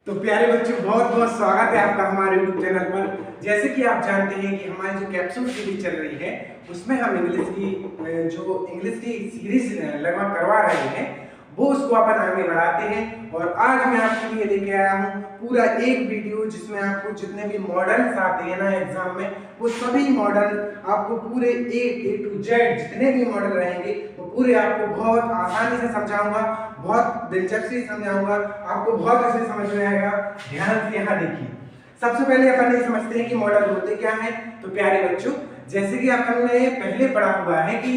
तो प्यारे बच्चों, बहुत बहुत स्वागत है आपका हमारे YouTube चैनल पर। जैसे कि आप जानते हैं कि हमारी जो कैप्सूल सीरीज चल रही है उसमें हम इंग्लिश की सीरीज लगभग करवा रहे हैं, वो उसको अपन आगे बढ़ाते हैं। और आज मैं आपके लिए लेके आया हूँ पूरा एक वीडियो जिसमें आपको जितने भी मॉडल्स आते हैं ना एग्जाम में, वो सभी मॉडल आपको पूरे ए टू जेड जितने भी मॉडल रहेंगे वो पूरे आपको बहुत आसानी से समझाऊंगा, बहुत दिलचस्पी समझाऊंगा, आपको बहुत अच्छे समझ में आएगा। ध्यान से यहाँ देखिए। सबसे पहले अपन ये समझते हैं कि मॉडल होते क्या हैं। तो प्यारे बच्चों, जैसे कि अपन ने पहले पढ़ा हुआ है कि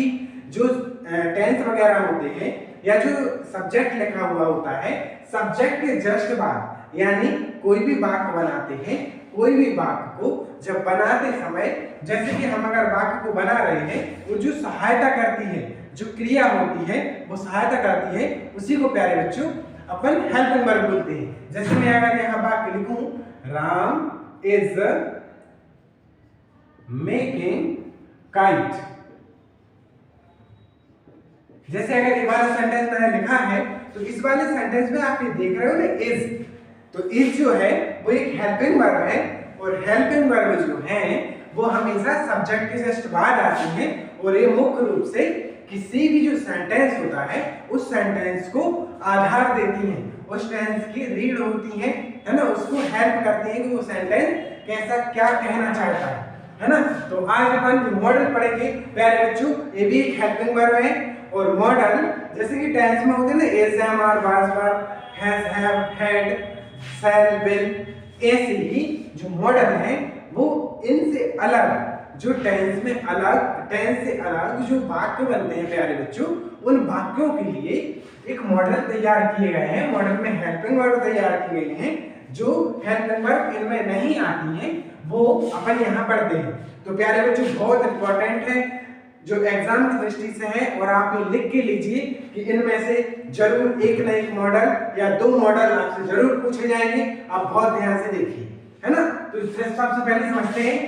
जो टेंस वगैरह होते हैं या जो सब्जेक्ट लिखा हुआ होता है, सब्जेक्ट के जस्ट बाद यानी कोई भी वाक्य बनाते हैं, कोई भी वाक्य को जब बनाते समय, जैसे कि हम अगर वाक्य को बना रहे हैं, वो जो सहायता करती है, जो क्रिया होती है वो सहायता करती है, उसी को प्यारे बच्चों अपन हेल्पिंग वर्ब बोलते हैं। जैसे मैं अगर यहाँ वाक्य लिखूं, राम इज मेकिंग काइट। जैसे अगर ये वाला सेंटेंस मैंने लिखा है तो इस वाले सेंटेंस में आप ये देख रहे हो ना इज, तो इज जो है वो एक हेल्पिंग वर्ब है, और हेल्पिंग वर्ब जो है वो हमेशा सब्जेक्ट के जस्ट बाद आती है, और ये मुख्य रूप से किसी भी जो सेंटेंस होता है उस सेंटेंस को आधार देती हैं, उस टेंस की रीड होती है ना, उसको हेल्प करती है कि वो सेंटेंस कैसा क्या कहना चाहता है ना। तो आज अपन जो मॉडल पढ़ेंगे प्यारे बच्चों, ये भी एक हेल्पिंग वर्ब है। और मॉडल जैसे कि टेंस में होते हैं ना, as, am, are, was, were, has, have, had, shall, will, ऐसे ही जो मॉडल है वो इनसे अलग, जो टेंस में अलग, टेंस से अलग जो वाक्य बनते हैं प्यारे बच्चों, उन वाक्यों के लिए एक मॉडल तैयार किए गए हैं। मॉडल में हेल्पिंग वर्ब तैयार किए गए हैं, जो हेल्पिंग वर्ब इनमें नहीं आती हैं वो अपन यहाँ पढ़ते हैं। तो प्यारे बच्चों, बहुत इंपॉर्टेंट है जो एग्जाम की दृष्टि से है, और आप ये लिख के लीजिए कि इनमें से जरूर एक न एक मॉडल या दो मॉडल आपसे जरूर पूछे जाएंगे। आप बहुत ध्यान से देखिए, है ना। तो इससे सबसे पहले समझते हैं।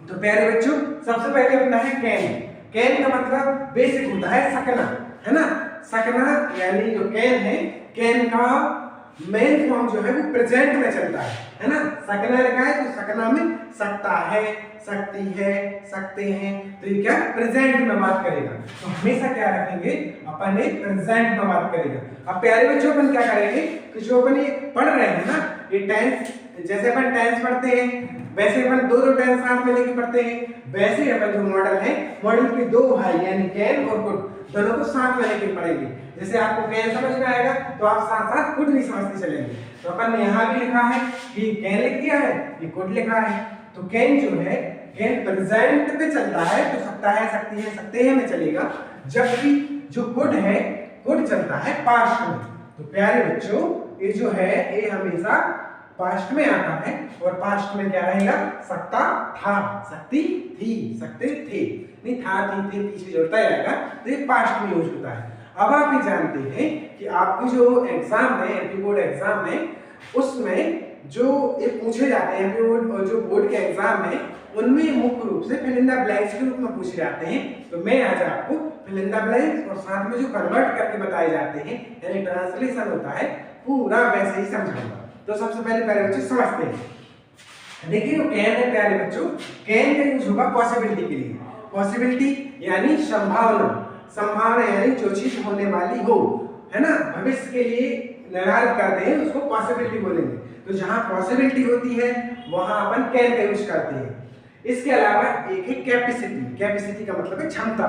तो प्यारे बच्चों, सबसे पहले अपना है कैन। कैन का मतलब बेसिक होता है सकना, है ना। सकना यानी जो कैन है, कैन का मेन फॉर्म जो है वो प्रेजेंट में चलता है ना। सकना लिखा है तो सकना में सकता है, सकती है, सकते हैं, तो ये क्या प्रेजेंट में बात करेगा। तो हमेशा क्या रखेंगे अपन, एक प्रेजेंट में बात करेगा। अब प्यारे बच्चों, अपन क्या करेंगे कि जो अपन ये पढ़ रहे हैं ना, ये टेंस, जैसे अपन टेंस पढ़ते हैं वैसे अपन दो टेंस साथ में लेके पढ़ते हैं, वैसे ही अपन जो मॉडल है, मॉडल के दो भाई यानी कैन और कुड दोनों को साथ में लेके पढ़ेंगे। जैसे आपको कैन समझ में आएगा तो आप साथ साथ कुड भी समझते चलेंगे। तो अपन ने यहाँ भी लिखा है कि कैन लिख दिया है, ये कुड लिखा है। तो कैन जो है, कैन प्रेजेंट पे चलता है तो सकता है, सकती है, सकते हैं में चलेगा, जबकि जो कुड है, कुड चलता है पास्ट में। तो प्यारे बच्चों, ये जो है ये हमेशा पास्ट में आता है, और पास्ट में क्या रहेगा, सकता था, सकती थी, सकते थे, नहीं था, थी, थे पीछे जोड़ता जाएगा, तो ये पास्ट में यूज होता है। अब आप ये जानते हैं कि आपकी जो एग्जाम है, एमपी बोर्ड एग्जाम है, उसमें जो ये पूछे जाते हैं, एमपी बोर्ड और जो बोर्ड के एग्जाम है उनमें मुख्य रूप से फिल इन द ब्लैंक्स के रूप में पूछे जाते हैं। तो मैं आज आपको फिल इन द ब्लैंक्स और साथ में जो कन्वर्ट करके बताए जाते हैं यानी ट्रांसलेशन होता है, पूरा वैसे ही समझाऊंगा। तो सबसे पहले प्यारे बच्चों समझते हैं। देखिए जो कैन है प्यारे बच्चों, कैन का यूज होगा पॉसिबिलिटी के लिए। पॉसिबिलिटी यानी संभावना, संभावना यानी जो चीज होने वाली हो, है ना, भविष्य के लिए निर्धारित करते हैं उसको पॉसिबिलिटी बोलेंगे। तो जहां पॉसिबिलिटी होती है वहां अपन कैन का यूज करते हैं। इसके अलावा एक है कैपेसिटी। कैपेसिटी का मतलब है क्षमता,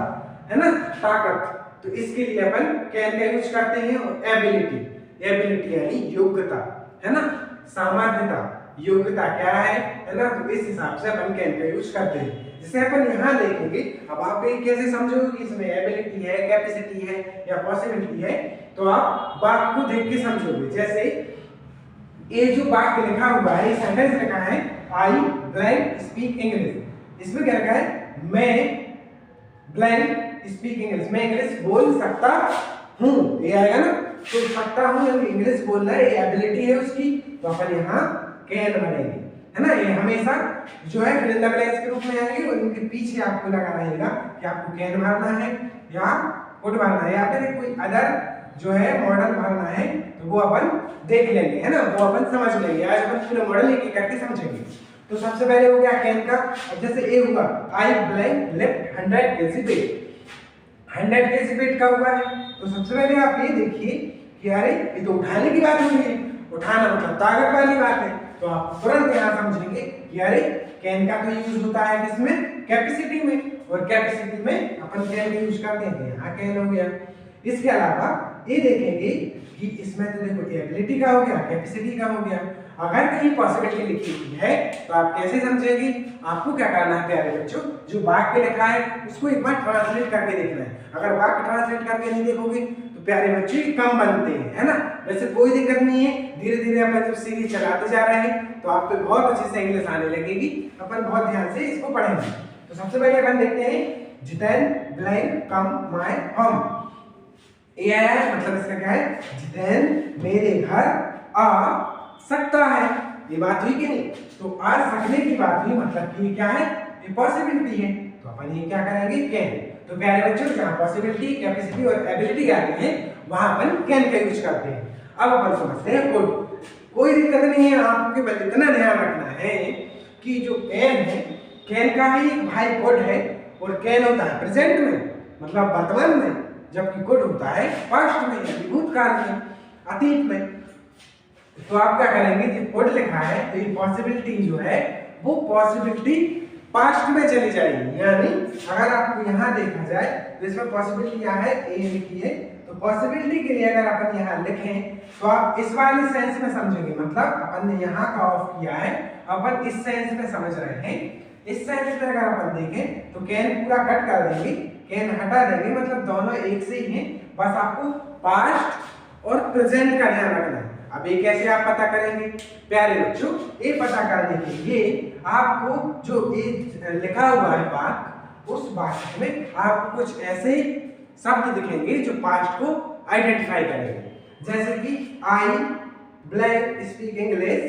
है ना, ताकत। तो इसके लिए अपन कैन का यूज करते हैं। और एबिलिटी, एबिलिटी यानी योग्यता, है ना, सामर्थ्यता, योग्यता क्या है ना, तो इस हिसाब से अपन कैन का यूज करते हैं। जैसे अपन यहाँ देखेंगे, अब आप ये कैसे समझोगे कि इसमें एबिलिटी है, कैपेसिटी है या पॉसिबिलिटी है, तो आप वाक्य को देख के समझोगे। जैसे ये जो वाक्य लिखा हुआ है, ये सेंटेंस लिखा है, आई ब्लैंक स्पीक इंग्लिश। इसमें क्या लिखा है, मैं ब्लैंक स्पीक इंग्लिश, मैं इंग्लिश बोल सकता हूँ, ये आएगा ना। तो सकता हूँ यानी इंग्लिश बोलना है, ये एबिलिटी है उसकी, तो अपन यहाँ कैन बनेंगे, है ना। ये हमेशा जो है फिल इन द ब्लैंक्स के रूप में आएंगे, और इनके पीछे आपको लगा रहेगा कि आपको कैन भरना है या कुड भरना है, या फिर कोई अदर जो है मॉडल भरना है तो वो अपन देख लेंगे, है ना, वो अपन समझ लेंगे। आज अपन पूरा मॉडल एक एक करके समझेंगे। तो सबसे पहले हो गया कैन का। अब जैसे ए हुआ I blank left 100 kg weight, 100 kg weight का हुआ है। तो सबसे पहले आप ये देखिए कि अरे ये तो उठाने की बात हो रही है, उठाना मतलब ताकत वाली बात है। तो आप तुरंत यहाँ समझेंगे कि अरे कैन का तो यूज होता है किसमें, कैपेसिटी में, और कैपेसिटी में अपन कैन का यूज करते हैं, यहाँ कैन हो गया। इसके अलावा ये देखेंगे कि इसमें तो देखो एबिलिटी का हो गया, कैपेसिटी का हो गया। अगर कहीं पॉसिबिलिटी लिखी हुई है तो आप कैसे समझेंगे, आपको क्या करना है प्यारे बच्चों, जो वाक्य लिखा है उसको एक बार ट्रांसलेट करके देखना है। अगर वाक्य ट्रांसलेट करके नहीं देखोगे तो प्यारे बच्चों कम बनते हैं, है ना। वैसे कोई दिक्कत नहीं है, धीरे धीरे अपन जब सीरीज चलाते जा रहे हैं तो आपको बहुत अच्छे से इंग्लिश आने लगेगी। अपन बहुत ध्यान से इसको पढ़ेंगे। तो सबसे पहले अपन देखते हैं Jiten blank come my home. ये आया है, मतलब इसका क्या है, जितेन मेरे घर आ सकता है। ये बात हुई कि नहीं, तो आ सकने की बात हुई, मतलब कि क्या है, ये पॉसिबिलिटी है। तो अपन ये क्या करेंगे, कैन। तो प्यारे बच्चों जहाँ पॉसिबिलिटी, कैपेसिटी और एबिलिटी आ रही है वहां अपन कैन का यूज करते हैं। अब अपन समझते हैं कोड। कोई दिक्कत नहीं है, आपको केवल इतना ध्यान रखना है कि जो कैन है, कैन का ही एक भाई कोड है, और कैन होता है प्रेजेंट में, मतलब वर्तमान में, जबकि कोड होता है पास्ट में, यानी भूतकाल में, अतीत में। तो आप क्या करेंगे, जो कोड लिखा है तो ये पॉसिबिलिटी जो है वो पॉसिबिलिटी पास्ट में चली जाएगी। यानी अगर आपको यहाँ देखा जाए तो इसमें पॉसिबिलिटी क्या है, ए लिखी है। तो पॉसिबिलिटी के लिए अगर अपन यहाँ लिखें तो आप इस वाले सेंस में समझेंगे, मतलब अपन ने यहाँ का ऑफ किया है, अपन इस सेंस में समझ रहे हैं। इस सेंस में अगर अपन देखें तो कैन पूरा कट कर देंगे, कैन हटा देंगे, मतलब दोनों एक से ही हैं। बस आपको पास्ट और प्रेजेंट का ध्यान रखना है। अब ये कैसे आप पता करेंगे प्यारे बच्चों, ये पता करने के लिए आपको जो ये लिखा हुआ है वाक्य, उस वाक्य में आपको कुछ ऐसे शब्द दिखेंगे जो पास्ट को आइडेंटिफाई करेंगे। जैसे कि आई blank speak English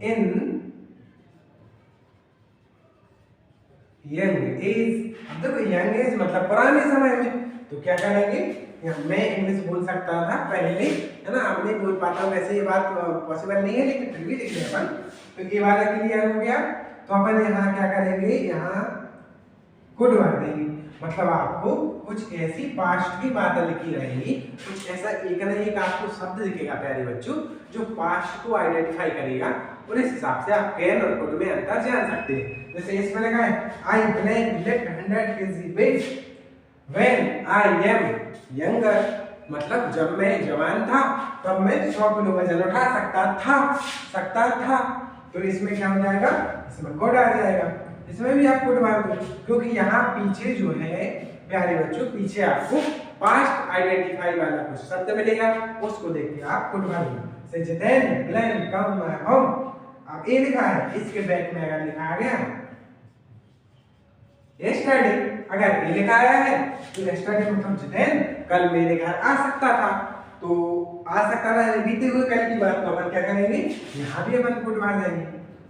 in young age. अब देखो यंग एज मतलब पुराने समय में, तो क्या करेंगे, मैं इंग्लिश बोल सकता था पहले, है ना, अब नहीं बोल पाता, वैसे ये बात पॉसिबल नहीं है, लेकिन फिर भी लिख लें अपन। तो ये वाला क्लियर हो गया। तो अपन यहाँ क्या करेंगे, यहाँ कुड भर देंगे, मतलब आपको कुछ ऐसी पास्ट की बात लिखी रहेगी, कुछ ऐसा एक ना एक आपको शब्द दिखेगा प्यारे बच्चों जो पास्ट को आइडेंटिफाई करेगा, और इस हिसाब से आप कैन और कुड में अंतर जान सकते हैं। जैसे इसमें लगा है I blank lift 100 kg weight when I am younger, मतलब जब मैं जवान था तब मैं 100 किलो वजन उठा सकता था। तो इसमें क्या हो जाएगा, इसमें कोड आ जाएगा। इसमें भी आप कोड मार दो, क्योंकि यहाँ पीछे जो है प्यारे बच्चों, पीछे आपको पास्ट आइडेंटिफाई वाला कुछ शब्द मिलेगा, उसको देख के आप कोड मार दो। से Jiten blank come my home. अब ये लिखा है, इसके बैक में अगर लिखा आ गया यस्टरडे, अगर ये लिखा आया है तो यस्टरडे मतलब जितेन कल मेरे घर आ सकता था। तो आ सकता था बीते हुए कल की बात, तो अपन क्या करेंगे, यहाँ भी अपन कोड मार देंगे।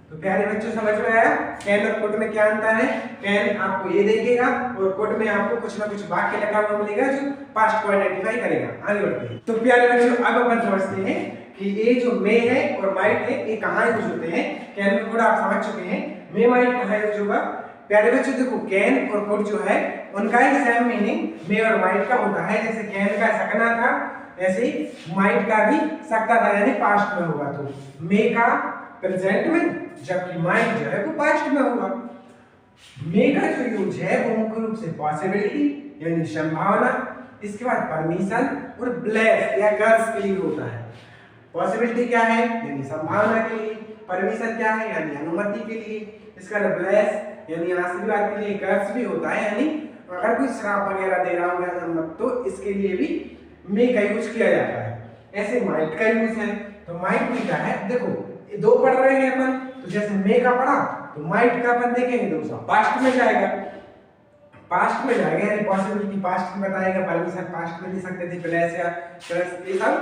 तो प्यारे बच्चों समझ में आया कैन और कोड में क्या अंतर है। कैन आपको ये देखेगा और कोड में आपको कुछ ना कुछ वाक्य लिखा हुआ मिलेगा जो पास्ट को आइडेंटिफाई करेगा। आगे बढ़ते हैं। तो प्यारे बच्चों अब अपन समझते हैं कि ये जो मे है और माइट है ये कहाँ यूज होते हैं। कैन में कोड आप समझ चुके हैं, मे माइट कहाँ यूज होगा। प्यारे बच्चों देखो कैन और कोड जो है उनका ही सेम मीनिंग मे और माइट का होता है। जैसे कैन का सकना था, ऐसे ही माइट का भी सकता था, यानी पास्ट में होगा। तो मे का प्रेजेंट में, जबकि माइट जो है वो पास्ट में होगा। मे का जो यूज है वो मुख्य रूप से पॉसिबिलिटी यानी संभावना, इसके बाद परमिशन और ब्लेस या कर्ज के लिए होता है। पॉसिबिलिटी क्या है, यानी संभावना के लिए। परमिशन क्या है, यानी अनुमति के लिए। इसका ब्लेस यानी आशीर्वाद के लिए। कर्ज भी होता है, यानी अगर कोई श्राप वगैरह दे रहा होगा तो इसके लिए भी मे का यूज किया जाता है। ऐसे माइट का यूज है। तो माइट भी क्या है, देखो ये दो पढ़ रहे हैं अपन, तो जैसे मे का पढ़ा तो माइट का अपन देखेंगे तो उसका पास्ट में जाएगा, पास्ट में जाएगा, यानी पॉसिबिलिटी पास्ट में बताएगा, परमिशन पास्ट में ले सकते थे, प्लस या प्लस ये सब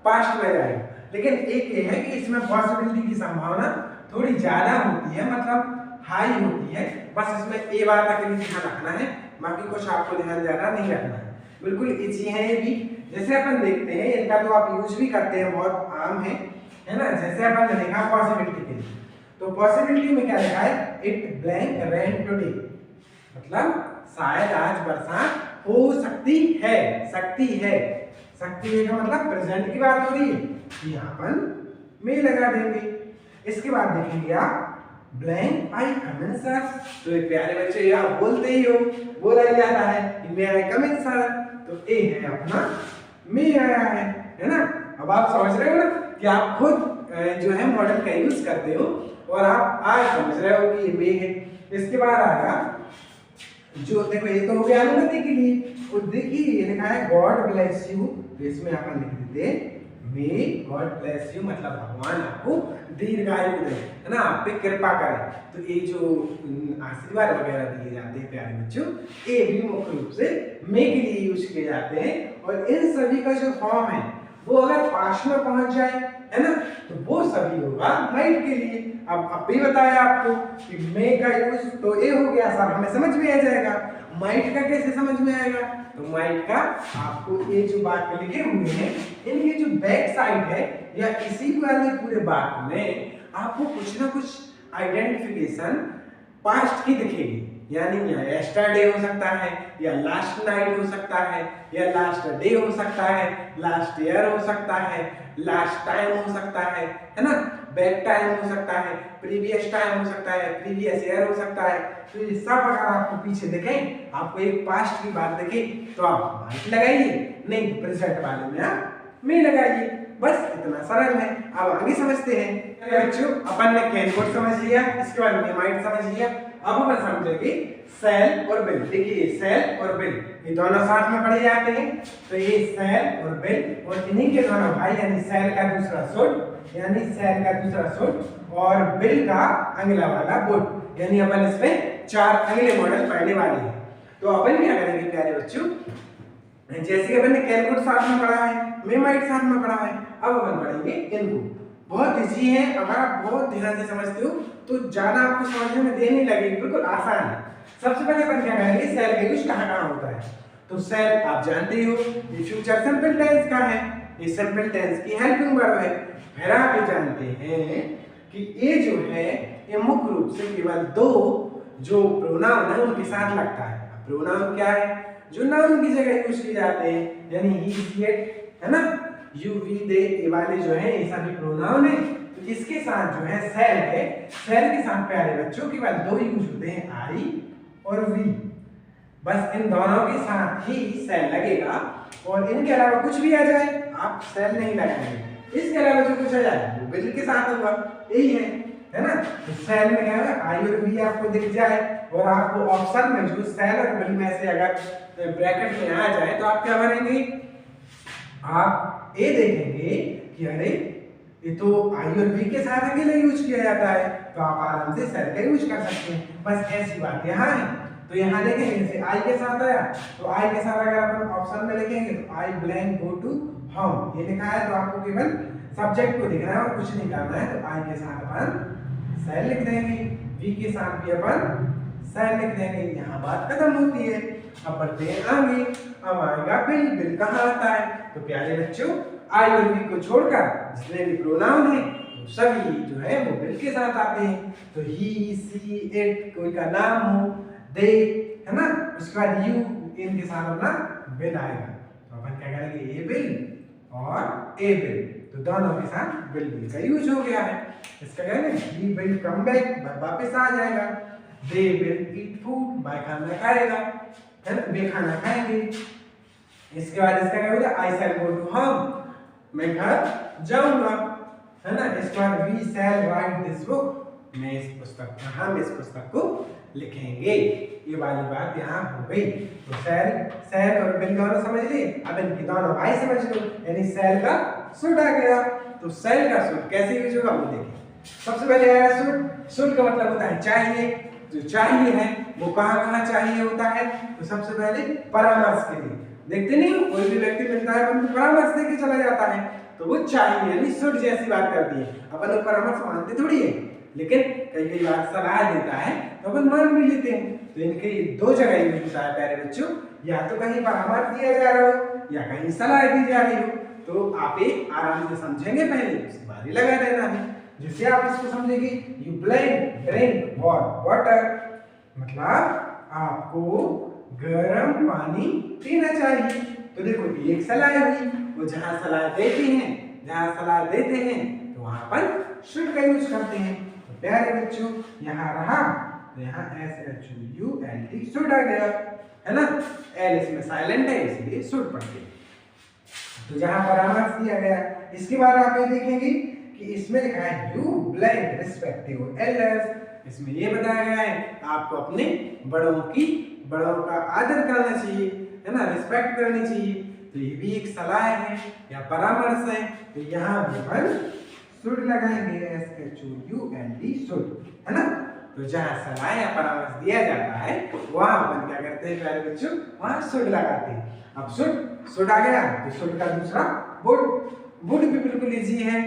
पास्ट में जाएगा। लेकिन एक ये है कि इसमें पॉसिबिलिटी की संभावना थोड़ी ज्यादा होती है, मतलब हाई होती है। बस इसमें ए बात का ध्यान रखना है, बाकी कुछ आपको ध्यान ज्यादा नहीं रखना है। बिल्कुल इजी है ये भी, जैसे अपन देखते हैं, इनका तो आप यूज भी करते हैं, बहुत आम है ना। जैसे अपन ने देखा पॉसिबिलिटी के लिए, तो पॉसिबिलिटी में क्या लिखा है, इट ब्लैंक रेन टुडे, मतलब शायद आज बरसात हो सकती है। सकती है, सकती है का मतलब प्रेजेंट की बात हो रही है, यहाँ पर में लगा देंगे। इसके बाद देखेंगे आप blank I come in sir, तो एक प्यारे बच्चे आप बोलते ही हो, बोला ही जाता है कि मे आई कम इन सर, तो ए है अपना मे आया है ना। अब आप समझ रहे हो ना कि आप खुद जो है मॉडल का यूज करते हो और आप आज समझ रहे हो कि ये मे है। इसके बाद आएगा जो, देखो ये तो हो गया अनुमति के लिए, और देखिए ये लिखा है गॉड ब्लेस यू, तो इसमें अपन लिख देते मे गॉड ब्लेस यू, मतलब भगवान आपको दीर्घायु दे, है ना, आप पे कृपा करे। तो ये जो आशीर्वाद वगैरह दिए जाते हैं प्यारे बच्चों, ये भी मुख्य रूप से मे के लिए यूज किए जाते हैं। और इन सभी का जो फॉर्म है वो अगर पास्ट में पहुंच जाए, है ना, तो वो सभी होगा माइट के लिए। अब भी बताया आपको कि मे का यूज तो ये हो गया सर, हमें समझ में आ जाएगा। माइट का कैसे समझ में आएगा, तो माइट का आपको ये जो बात लिखे हुए हैं, इनकी जो बैक साइड है या इसी वाले पूरे बात में आपको कुछ ना कुछ आइडेंटिफिकेशन पास्ट की दिखेगी। यानी यस्टरडे हो सकता है, या लास्ट नाइट हो सकता है, या लास्ट डे हो सकता है, लास्ट ईयर हो सकता है, लास्ट टाइम हो सकता है ना, बैक टाइम हो सकता है, प्रीवियस टाइम हो सकता है, प्रीवियस ईयर हो सकता है। तो ये सब अगर आपको पीछे दिखें, आपको एक पास्ट की बात दिखे, तो आप माइट लगाइए, नहीं तो प्रेजेंट वाले में आप मे लगाइए। बस इतना सरल है। अब आगे समझते हैं बच्चों, अपन ने कैन कोड समझ लिया, इसके बाद में माइट समझ लिया। अब अपन समझेंगे सेल और बिल। देखिए सेल और बिल ये दोनों साथ में पढ़े जाते हैं, तो ये सेल और बिल, और इन्हीं के दोनों भाई, यानी सेल का दूसरा सुट, यानी सेल का दूसरा सुट और बिल का अगला वाला बुट, यानी अपन इसमें 4 अगले मॉडल पढ़ने वाले हैं। तो अपन क्या करेंगे प्यारे बच्चों, जैसे कि अपन ने कैलकुलेट साथ में पढ़ा है, मेमाइट साथ में पढ़ा है, अब अपन पढ़ेंगे इनको। बहुत इजी है, अगर आप बहुत ध्यान से समझते हो तो ज्यादा आपको समझने में देर नहीं लगेगी, बिल्कुल आसान है। सबसे पहले अपन क्या करेंगे, सेल का यूज कहाँ होता है। तो सेल आप जानते ही हो, ये फ्यूचर सिंपल टेंस का है, ये सिंपल टेंस की हेल्पिंग वर्ब है। फिर आप ये जानते हैं कि ये जो है ये मुख्य रूप से केवल 2 जो प्रोनाउन है उनके साथ लगता है। प्रोनाउन क्या है, जो नाउन की जगह यूज किए जाते हैं, यानी ही शी इट, है ना, यू वी दे, ये वाले जो है ये सभी प्रोनाउन है। तो इसके साथ जो है सेल है, सेल के साथ प्यारे बच्चों केवल 2 यूज होते हैं, आई और वी। बस इन दोनों के साथ ही सेल लगेगा, और इनके अलावा कुछ भी आ जाए आप सेल नहीं लगाएंगे। इसके अलावा जो कुछ आ जाए वो बिल के साथ होगा, यही है ना। तो सेल में क्या है, आई और वी आपको दिख जाए, और आपको ऑप्शन में जो सेल और बिल में से अगर ब्रैकेट में आ जाए तो आप क्या भरेंगे, आप ए देखेंगे कि अरे ये तो आई और वी के साथ अकेले यूज किया जाता है, तो आप आराम से सेल का यूज कर सकते हैं। बस ऐसी बात यहाँ है। तो यहाँ देखेंगे जैसे आई के साथ आया, तो आई के साथ अगर अपन ऑप्शन में लिखेंगे तो I blank go to home, ये लिखा है, तो आपको केवल सब्जेक्ट को लिखना है और कुछ नहीं करना है। तो आई के साथ अपन सेल लिख देंगे, वी के साथ भी अपन सेल लिख देंगे, यहाँ बात खत्म होती है। अब बढ़ते हैं आगे, अब आएगा बिल। बिल कहाँ आता है, तो प्यारे बच्चों आई और वी को छोड़कर जितने भी प्रोनाउन है तो सभी जो है वो बिल के साथ आते हैं। तो ही सी इट, कोई का नाम हो, दे, है ना, उसके बाद यू, इनके साथ अपना बिल आएगा। तो अपन क्या करेंगे, ए बिल और ए बिल, तो दोनों के साथ बिल बिल का यूज हो गया है। इसका क्या है, ही विल कम बैक, वापस आ जाएगा। They will eat food, by खाना खाएगा, है ना, वे खाना खाएंगे। इसके बाद इसका क्या हो गया, आई शैल गो टू होम, मैं घर जाऊंगा, है ना। इसके बाद we shall write this book, मैं इस पुस्तक, हम इस पुस्तक को लिखेंगे। ये वाली बात यहाँ हो गई। तो सेल और बिल दोनों समझ लिए, अब इनकी दोनों भाई समझ लो, यानी सेल का सुट आ गया। तो सेल का सुट कैसे यूज होगा वो देखिए। सबसे पहले आया सुट, सुट का मतलब होता है चाहिए। जो चाहिए है वो कहाँ चाहिए होता है, तो सबसे पहले परामर्श के लिए। देखते नहीं हो, कोई भी व्यक्ति मिलता है अपन परामर्श देके चला जाता है, तो वो चाहिए यानी सुट जैसी बात करती है। अपन लोग परामर्श मानते थोड़ी है, लेकिन कई बात सलाह देता है तो अपन मान भी लेते हैं। तो इनके 2 जगह यूज होता है प्यारे बच्चों, या तो कहीं परामर्श दिया जा रहा हो, या कहीं सलाह दी जा रही हो तो आप एक आराम से समझेंगे पहले, उसके बाद ही लगा देना है। जिससे आप इसको समझेंगे, यू ड्रिंक वाटर, मतलब आपको गर्म पानी पीना चाहिए। तो देखो ये एक सलाह हुई, वो जहाँ सलाह देती हैं, जहाँ सलाह देते हैं तो वहां पर शुड का यूज करते हैं। तो प्यारे बच्चों यहाँ रहा, तो यहाँ SHUD शुड आ गया, है ना। एल इसमें साइलेंट है इसलिए शुड पढ़ते हैं। तो जहां परामर्श दिया गया, इसके बाद आप ये देखेंगे कि इसमें लिखा है यू ब्लैंक रिस्पेक्टिव एल्डर्स। इसमें ये बताया गया है आपको अपने बड़ों का आदर करना चाहिए, है ना, रिस्पेक्ट करनी चाहिए। तो ये भी एक सलाह है या परामर्श है। तो यहाँ भी अपन शुड लगाएंगे, SHUD शुड, है ना। तो जहाँ सलाह या परामर्श दिया जाता है वहां अपन क्या करते हैं प्यारे बच्चों, वहां शुड लगाते हैं। अब शुड आ गया तो शुड का दूसरा वुड भी बिल्कुल इजी है।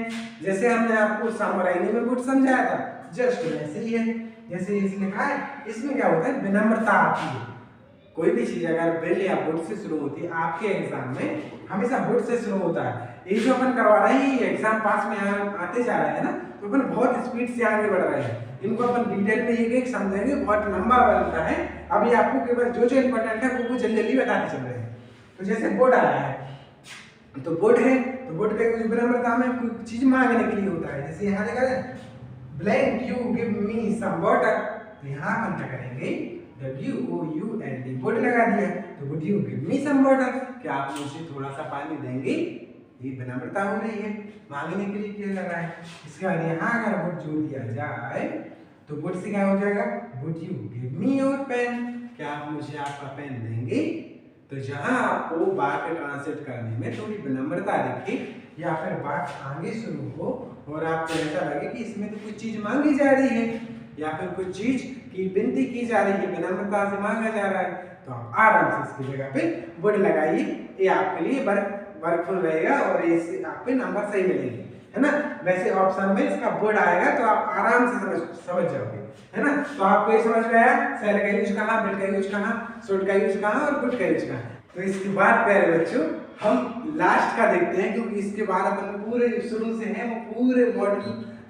जैसे हमने आपको सामराइनी में वुड समझाया था, जस्ट वैसे ही है। जैसे इसमें लिखा है, इसमें क्या होता है, विनम्रता आती है। कोई भी चीज अगर बिल या वुड से शुरू होती है, आपके एग्जाम में हमेशा वुड से शुरू होता है। ये जो अपन करवा रहे हैं, ये एग्जाम पास में आते जा रहे हैं ना, तो अपन बहुत स्पीड से आगे बढ़ रहे हैं। इनको अपन डिटेल में एक समझेंगे, बहुत लंबा बनता है। अभी आपको केवल जो इंपॉर्टेंट है वो जल्दी जल्दी बताते चल रहे हैं। तो जैसे बोर्ड आया है, तो बोर्ड है, तो बोर्ड का यूज विनम्रता में कोई चीज मांगने के लिए होता है। जैसे यहाँ लिखा है blank you give me some water, तो यहाँ अपन क्या करेंगे, WOULD वुड लगा दिया। तो would you give me some water, क्या आप मुझे थोड़ा सा पानी देंगे। ये विनम्रता हो रही है, मांगने के लिए किया जा रहा है। इसके बाद यहाँ अगर वुड जो दिया जाए तो वुड से क्या हो जाएगा, would you give me your pen, क्या आप मुझे आपका पेन देंगे। तो जहां आपको बात ट्रांसलेट करने में थोड़ी विनम्रता दिखे या फिर बात आगे शुरू हो और आपको ऐसा लगे कि इसमें तो कुछ चीज मांगी जा रही है या फिर कुछ चीज की विनती की जा रही है, विनम्रता से मांगा जा रहा है, तो आप आराम से इसकी जगह पे वुड लगाइए। ये आपके लिए वर्कफुल रहेगा और इससे आपको नंबर सही मिलेंगे, है ना। वैसे ऑप्शन में इसका वुड आएगा तो आप आराम से समझ जाओगे, है ना। तो आपको ये समझ में आया सेल का यूज कहाँ, बिल का यूज कहाँ, शुड का यूज कहाँ और वुड का यूज कहाँ। तो इसके बाद प्यारे बच्चों हम लास्ट का देखते हैं, क्योंकि इसके बाद अपन पूरे शुरू से हैं वो पूरे मॉडल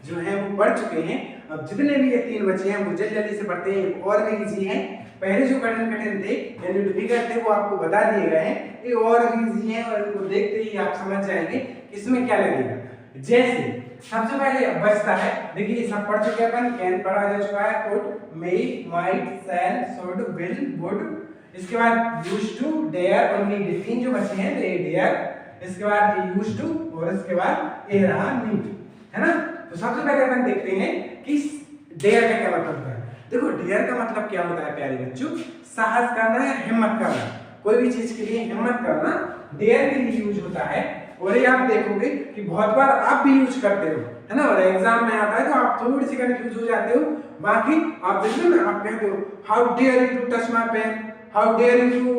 जो है वो पढ़ चुके हैं। अब जितने भी ये 3 बचे हैं वो जल्दी से पढ़ते हैं, और भी इजी है। पहले जो कठिन थे यानी डिफिकल्ट थे वो आपको बता दिए गए हैं, ये और इजी है और इनको देखते ही आप समझ जाएंगे इसमें क्या लगेगा। जैसे सबसे पहले बचता है, देखिए सब पढ़ चुके हैं अपन, कैन पढ़ा जा चुका है, could, may, might, shall, should, will, would. इसके बाद यूज्ड टू, डेयर और नीड, 3 जो बचे हैं, डेयर, इसके बाद यूज्ड टू और इसके बाद ए रहा नीड, है ना। तो सबसे पहले अपन देखते हैं कि डेयर का क्या मतलब है। देखो डेयर का मतलब क्या होता है प्यारे बच्चों, साहस करना या हिम्मत करना, कोई भी चीज के लिए हिम्मत करना डेयर के लिए यूज होता है। और ये आप देखोगे कि बहुत बार आप भी यूज करते हो, है ना, और एग्जाम में आता है तो आप थोड़ी सी कंफ्यूज हो जाते हो। बाकी आप देखो ना, आप कहते हो how dare you to touch my pen, how dare you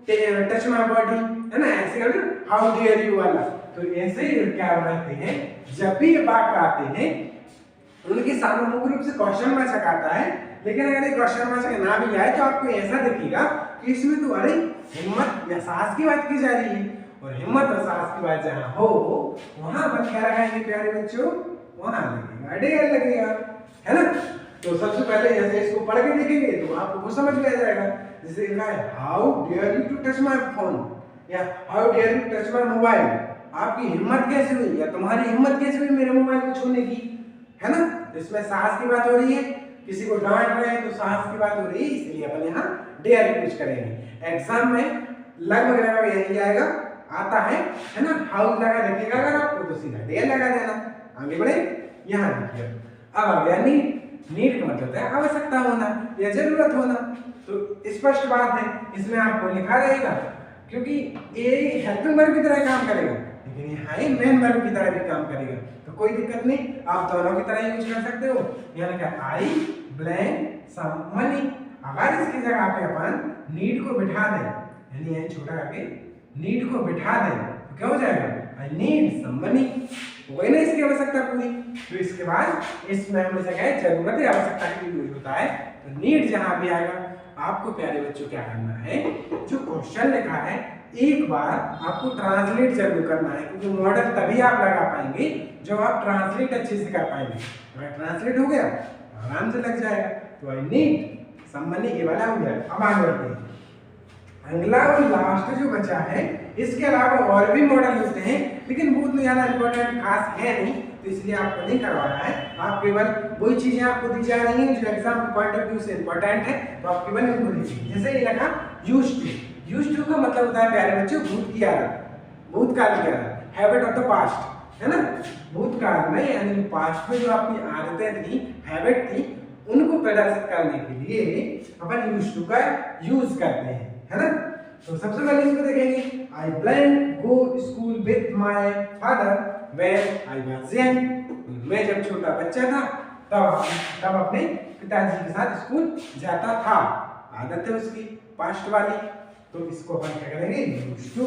to touch my body, है ना, ऐसे करके हाउ डेयर यू वाला। तो ऐसे क्या रहते हैं, जब भी ये वाक्य आते हैं उनके सामने मुख्य रूप से क्वेश्चन वाचक आता है, लेकिन अगर ये क्वेश्चन वाचक ना भी आए तो आपको ऐसा दिखेगा कि इसमें तो अरे हिम्मत या साहस की बात की जा रही है, और हिम्मत और साहस की बात जहाँ हो वहां पर क्या लगाएंगे प्यारे बच्चों, वहां लगेगा डेयर लगेगा, है ना। तो सबसे पहले जैसे इसको पढ़ के देखेंगे तो आपको कुछ समझ में आ जाएगा। जैसे लिखा है how dare you to touch my phone या how dare you touch my mobile, आपकी हिम्मत कैसे हुई या तुम्हारी हिम्मत कैसे हुई मेरे मोबाइल को छूने की, है ना। इसमें साहस की बात हो रही है, किसी को डांट रहे हैं तो साहस की बात हो रही है, इसलिए अपन यहाँ डेयर यूज करेंगे। एग्जाम में लगभग यही आएगा, आता है ना। हाउ लगा रखिएगा अगर आपको तो सीधा डेयर लगा देना। आगे बढ़े, यहाँ देखिए अब आ गया नीड। नीड का मतलब है आवश्यकता होना या जरूरत होना। तो स्पष्ट बात है, इसमें आपको लिखा रहेगा क्योंकि ये हेल्पिंग वर्ब की तरह काम करेगा, लेकिन यहाँ ये मेन वर्ब की तरह भी काम करेगा। तो कोई दिक्कत नहीं, आप दोनों की तरह यूज कर सकते हो। यहाँ लिखा आई ब्लैंक सम मनी, अगर इसकी जगह पे अपन नीड को बिठा दें, यानी यही छोटा करके नीड को बिठा दें तो क्या हो जाएगा, आई नीड सम मनी, वही ना इसकी आवश्यकता पूरी। तो इसके बाद इसमें हमेशा क्या है, जरूरत या आवश्यकता के लिए यूज होता है। तो नीड जहां भी आएगा आपको प्यारे बच्चों क्या करना है, जो क्वेश्चन लिखा है एक बार आपको ट्रांसलेट जरूर करना है, क्योंकि मॉडल तभी आप लगा पाएंगे जब आप ट्रांसलेट अच्छे से कर पाएंगे। अगर ट्रांसलेट हो गया आराम से लग जाएगा। तो आई नीड संबंधी ये वाला हो गया। अब आगे बढ़ते हैं। अगला और लास्ट जो बचा है, इसके अलावा और भी मॉडल होते हैं, लेकिन वो उतने ज्यादा इंपॉर्टेंट खास है नहीं, तो इसलिए आपको नहीं करवाना है। आप केवल वही चीजें आपको दी जा रही हैं जो एग्जाम के पॉइंट ऑफ व्यू से इंपॉर्टेंट है, तो आप केवल इनको दीजिए। जैसे ये लिखा यूज्ड टू। यूज्ड टू का मतलब होता है प्यारे बच्चों भूत की आदत, भूतकाल की आदत, हैबिट ऑफ द पास्ट, है ना। भूतकाल में यानी पास्ट में जो आपकी आदतें थी, हैबिट थी, उनको प्रदर्शित करने के लिए अपन यूज्ड टू का यूज करते हैं, है ना। तो सबसे पहले इसको देखेंगे। I plan go school with my father when I was young. मैं जब छोटा बच्चा था तब अपने पिताजी के साथ स्कूल जाता था। आदत है उसकी पास्ट वाली, तो इसको अपन क्या करेंगे, यूज्ड टू,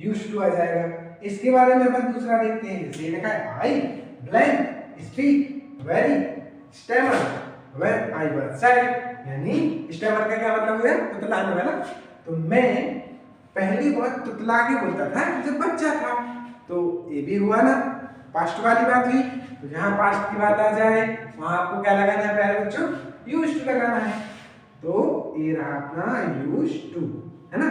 यूज्ड टू आ जाएगा। इसके बारे में अपन दूसरा देखते हैं। जैसे लिखा है I blank speak very stammer when I was child. यानी स्टैमर का क्या मतलब है, तुतलाने वाला। तो मैं पहले बहुत तुतला के बोलता था जब बच्चा था। तो ये भी हुआ ना, पास्ट वाली बात हुई। तो जहां पास्ट की बात आ जाए वहां आपको क्या लगाना है प्यारे बच्चों, यूज्ड टू लगाना है। तो ये रहा अपना यूज्ड टू, है ना।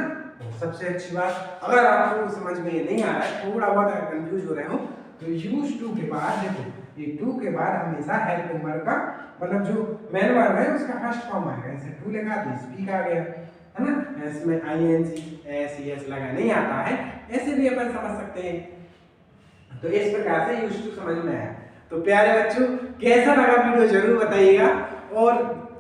सबसे अच्छी बात, अगर आपको समझ में नहीं आ रहा है, थोड़ा बहुत कंफ्यूज हो रहे हो, तो यूज्ड टू के बाद देखो, ये टू के बाद हमेशा हेल्पिंग वर्ब का मतलब जो मेन वर्ब है उसका फर्स्ट फॉर्म आएगा। जैसे टू लिखा तो स्पीक आ गया, है ना। इसमें आईएनजी एस एस लगा नहीं आता है, ऐसे भी अपन समझ सकते हैं। तो इस प्रकार से यूज्ड टू समझ में आया। तो प्यारे बच्चों, कैसा लगा वीडियो जरूर बताइएगा और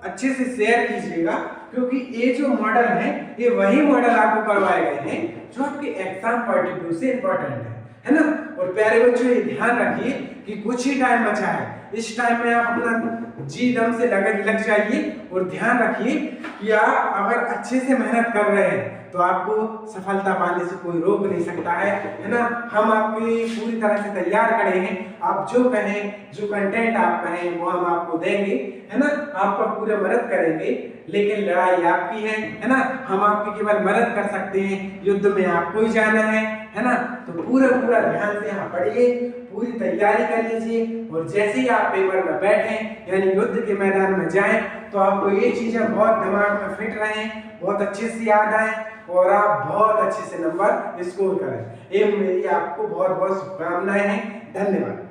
अच्छे से शेयर कीजिएगा, क्योंकि ये जो मॉडल है ये वही मॉडल आपको करवाए गए हैं जो आपके एग्जाम पॉइंट ऑफ व्यू से इंपॉर्टेंट है ना। और प्यारे बच्चों ये ध्यान रखिए कि कुछ ही टाइम बचा है, इस टाइम में आप अपना जी दम से लग जाइए और ध्यान रखिए कि आप अगर अच्छे से मेहनत कर रहे हैं तो आपको सफलता पाने से कोई रोक नहीं सकता है ना। हम आपकी पूरी तरह से तैयार खड़े हैं, आप जो कहें, जो कंटेंट आप कहें वो हम आपको देंगे, है ना। आपका पूरा मदद करेंगे, लेकिन लड़ाई आपकी है ना। हम आपकी केवल मदद कर सकते हैं, युद्ध में आपको ही जाना है ना। तो पूरा ध्यान से यहाँ पढ़िए, पूरी तैयारी कर लीजिए, और जैसे ही आप पेपर में बैठें यानी युद्ध के मैदान में जाएं तो आपको ये चीजें बहुत दिमाग में फिट रहें, बहुत अच्छे से याद आए और आप बहुत अच्छे से नंबर स्कोर करें। ये मेरी आपको बहुत बहुत शुभकामनाएं हैं। धन्यवाद।